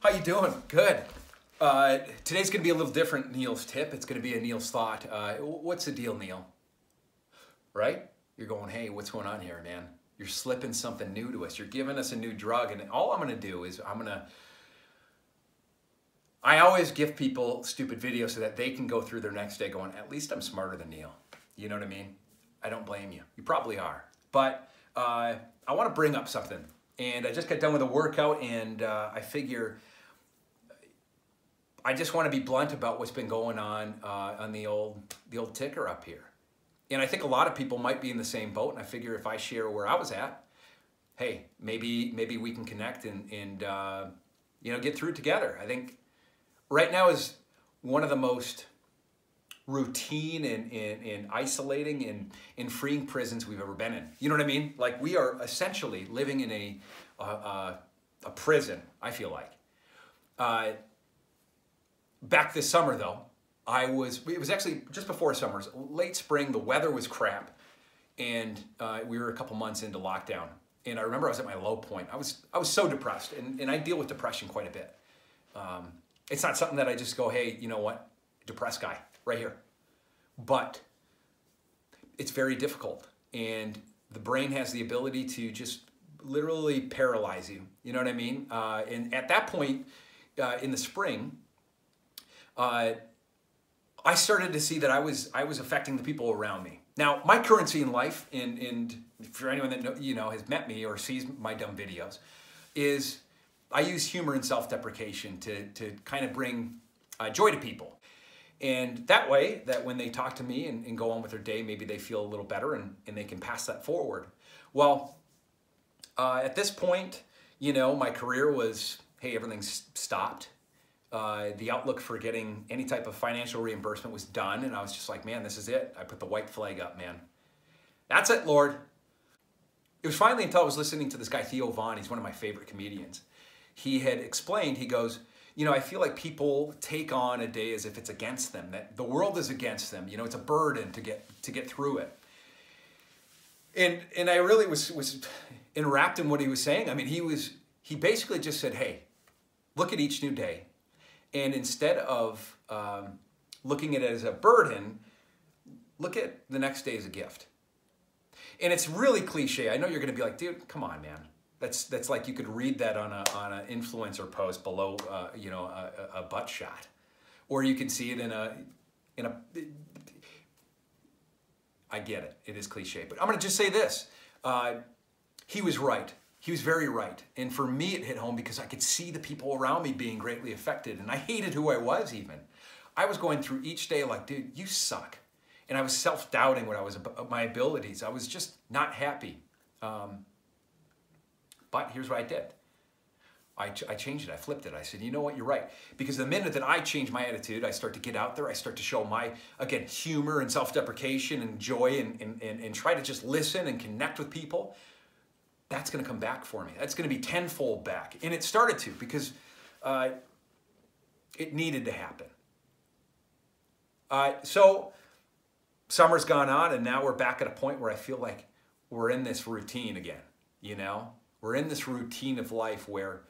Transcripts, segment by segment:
How you doing? Good. Today's going to be a little different, Neal's tip. It's going to be a Neal's thought. What's the deal, Neal? Right? You're going, hey, what's going on here, man? You're slipping something new to us. You're giving us a new drug. And all I'm going to do is I always give people stupid videos so that they can go through their next day going, at least I'm smarter than Neal. You know what I mean? I don't blame you. You probably are. But I want to bring up something. And I just got done with a workout, and I figure I just want to be blunt about what's been going on the old ticker up here. And I think a lot of people might be in the same boat, and I figure if I share where I was at, hey, maybe we can connect and you know, get through it together. I think right now is one of the most routine and isolating and freeing prisons we've ever been in. You know what I mean? Like, we are essentially living in a prison, I feel like. Back this summer though, it was actually just before summer, late spring, the weather was crap, and we were a couple months into lockdown. And I remember I was at my low point. I was so depressed, and I deal with depression quite a bit. It's not something that I just go, hey, you know what, depressed guy, right here. But it's very difficult, and the brain has the ability to just literally paralyze you. You know what I mean? And at that point, in the spring, I started to see that I was affecting the people around me. Now, my currency in life, and for anyone that has met me or sees my dumb videos, is I use humor and self-deprecation to kind of bring joy to people. And that way, that when they talk to me and go on with their day, maybe they feel a little better and they can pass that forward. Well, at this point, you know, my career was, hey, everything's stopped. The outlook for getting any type of financial reimbursement was done, and I was just like, man, this is it. I put the white flag up, man. That's it, Lord. It was finally until I was listening to this guy, Theo Von. He's one of my favorite comedians. He had explained, he goes, you know, I feel like people take on a day as if it's against them, that the world is against them. You know, it's a burden to get through it. And I really was enwrapped in what he was saying. I mean, he basically just said, hey, look at each new day. And instead of looking at it as a burden, look at the next day as a gift. And it's really cliche. I know you're going to be like, dude, come on, man. That's like you could read that on an influencer post below, you know, a butt shot, or you can see it in a. I get it. It is cliche, but I'm going to just say this: he was right. He was very right. And for me, it hit home because I could see the people around me being greatly affected, and I hated who I was. Even I was going through each day like, dude, you suck, and I was self-doubting what I was my abilities. I was just not happy. But here's what I did. I changed it. I flipped it. I said, you know what? You're right. Because the minute that I change my attitude, I start to get out there. I start to show my, again, humor and self-deprecation and joy and try to just listen and connect with people. That's going to come back for me. That's going to be tenfold back. And it started to, because it needed to happen. So summer's gone on, and now we're back at a point where I feel like we're in this routine again, you know? We're in this routine of life where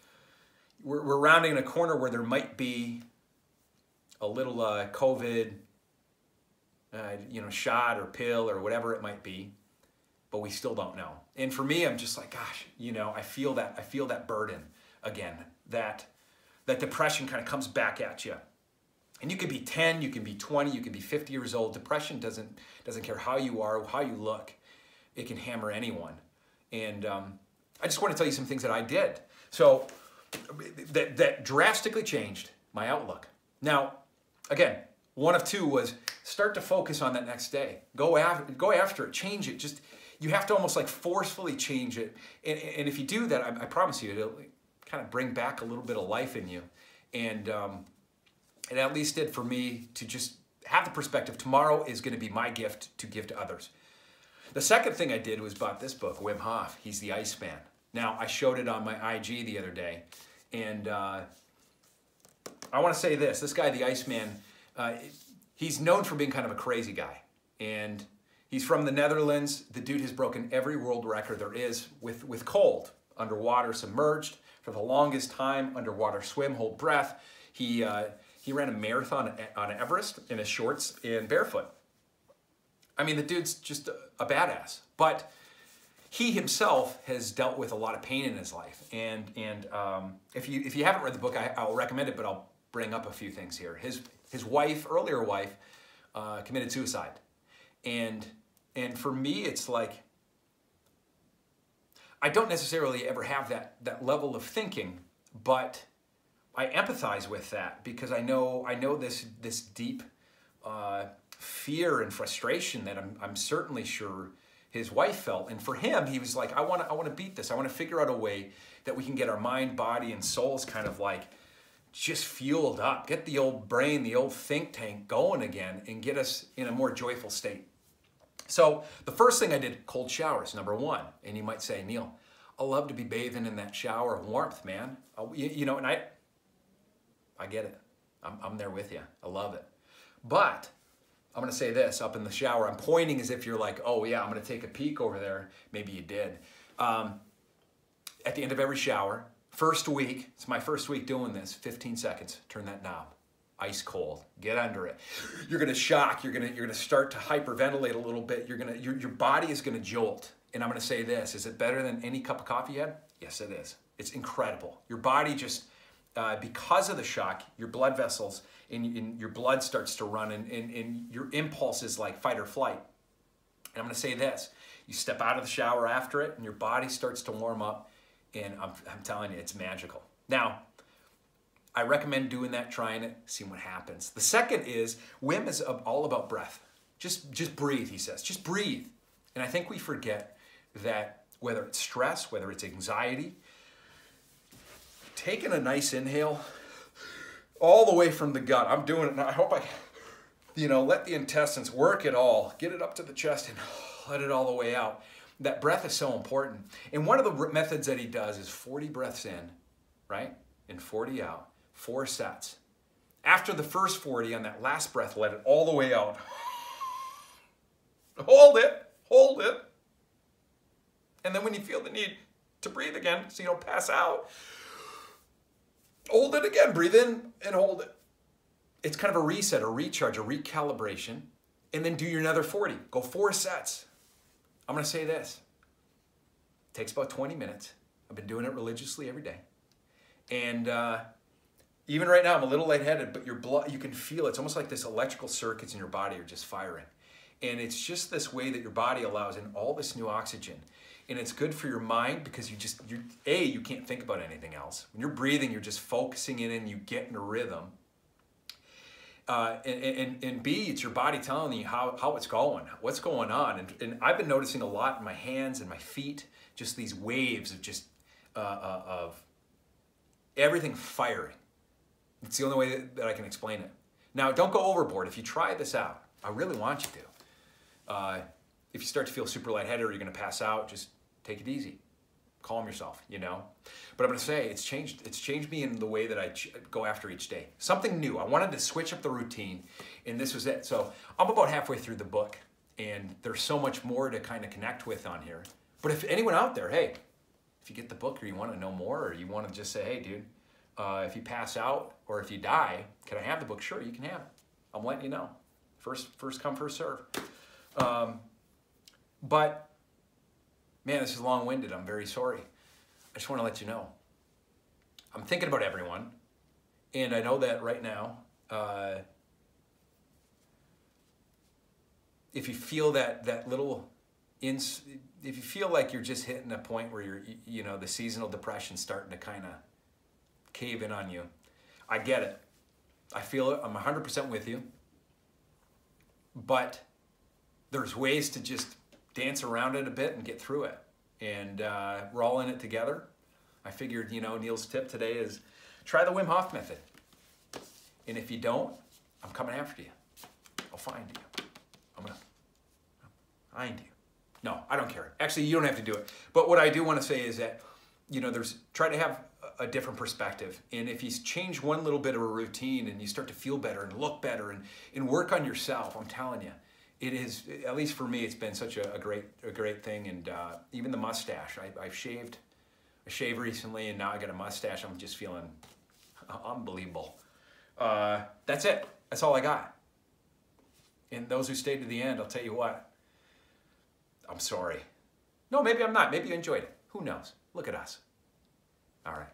we're rounding a corner where there might be a little COVID, you know, shot or pill or whatever it might be, but we still don't know. And for me, I'm just like, gosh, you know, I feel that burden again, that depression kind of comes back at you. And you could be 10, you can be 20, you can be 50 years old. Depression doesn't care how you are, how you look. It can hammer anyone. And I just want to tell you some things that I did. So that drastically changed my outlook. Now, again, one of two was start to focus on that next day. Go after it, change it. Just, you have to almost like forcefully change it. And if you do that, I promise you, it'll kind of bring back a little bit of life in you. And it at least did for me to just have the perspective, tomorrow is going to be my gift to give to others. The second thing I did was bought this book, Wim Hof. He's the Iceman. Now, I showed it on my IG the other day, and I want to say this. This guy, the Iceman, he's known for being kind of a crazy guy, and he's from the Netherlands. The dude has broken every world record there is with cold, underwater, submerged, for the longest time, underwater swim, hold breath. He ran a marathon on Everest in his shorts and barefoot. I mean, the dude's just a badass. But he himself has dealt with a lot of pain in his life. And if you haven't read the book, I'll recommend it, but I'll bring up a few things here. His wife, earlier wife, committed suicide. And for me, it's like, I don't necessarily ever have that level of thinking, but I empathize with that because I know this deep fear and frustration that I'm certainly sure his wife felt. And for him, he was like, I want to beat this. I want to figure out a way that we can get our mind, body, and souls kind of like just fueled up, get the old brain, the old think tank going again, and get us in a more joyful state. So the first thing I did, cold showers, number one. And you might say, Neal, I love to be bathing in that shower of warmth, man. You know, and I get it. I'm there with you. I love it. But I'm going to say this up in the shower. I'm pointing as if you're like, oh yeah, I'm going to take a peek over there. Maybe you did. At the end of every shower, first week, it's my first week doing this, 15 seconds, turn that knob. Ice cold, get under it. You're gonna shock, you're gonna start to hyperventilate a little bit. Your body is gonna jolt. And I'm gonna say this, is it better than any cup of coffee you had? Yes, it is. It's incredible. Your body just, because of the shock, your blood vessels and your blood starts to run and your impulse is like fight or flight. And I'm gonna say this, you step out of the shower after it and your body starts to warm up and I'm telling you, it's magical. Now, I recommend doing that, trying it, seeing what happens. The second is, Wim is all about breath. Just breathe, he says, just breathe. And I think we forget that whether it's stress, whether it's anxiety, taking a nice inhale all the way from the gut. I'm doing it now. I hope let the intestines work it all, get it up to the chest and let it all the way out. That breath is so important. And one of the methods that he does is 40 breaths in, right? And 40 out. 4 sets. After the first 40, on that last breath, let it all the way out. Hold it. And then when you feel the need to breathe again, so you don't pass out, hold it again, breathe in and hold it. It's kind of a reset, a recharge, a recalibration, and then do your another 40. Go 4 sets. I'm gonna say this. It takes about 20 minutes. I've been doing it religiously every day. And even right now, I'm a little lightheaded, but your blood, you can feel it. It's almost like this electrical circuits in your body are just firing. And it's just this way that your body allows in all this new oxygen. And it's good for your mind because you can't think about anything else. When you're breathing, you're just focusing in and you get in a rhythm. And B, it's your body telling you how it's going, what's going on. And I've been noticing a lot in my hands and my feet, just these waves of just, of everything firing. It's the only way that I can explain it. Now, don't go overboard. If you try this out, I really want you to. If you start to feel super lightheaded or you're going to pass out, just take it easy. Calm yourself, you know. But I'm going to say it's changed me in the way that I go after each day. Something new. I wanted to switch up the routine, and this was it. So I'm about halfway through the book, and there's so much more to kind of connect with on here. But if anyone out there, hey, if you get the book or you want to know more or you want to just say, hey, dude, if you pass out or if you die, can I have the book? Sure, you can have it. I'm letting you know. First come, first serve. But, man, this is long-winded. I'm very sorry. I just want to let you know. I'm thinking about everyone, and I know that right now, if you feel that little, if you feel like you're just hitting a point where the seasonal depression's starting to kind of cave in on you, I get it. I feel it. I'm 100% with you. But there's ways to just dance around it a bit and get through it. And we're all in it together. I figured, Neal's tip today is try the Wim Hof method. And if you don't, I'm coming after you. I'll find you. I'm going to find you. No, I don't care. Actually, you don't have to do it. But what I do want to say is that, try to have a different perspective. And if you change one little bit of a routine and you start to feel better and look better and work on yourself, I'm telling you, it is, at least for me, it's been such a great thing. And even the mustache, I've shaved I shaved recently and now I got a mustache. I'm just feeling unbelievable. That's it. That's all I got. And those who stayed to the end, I'll tell you what, I'm sorry. No, maybe I'm not. Maybe you enjoyed it. Who knows? Look at us. All right.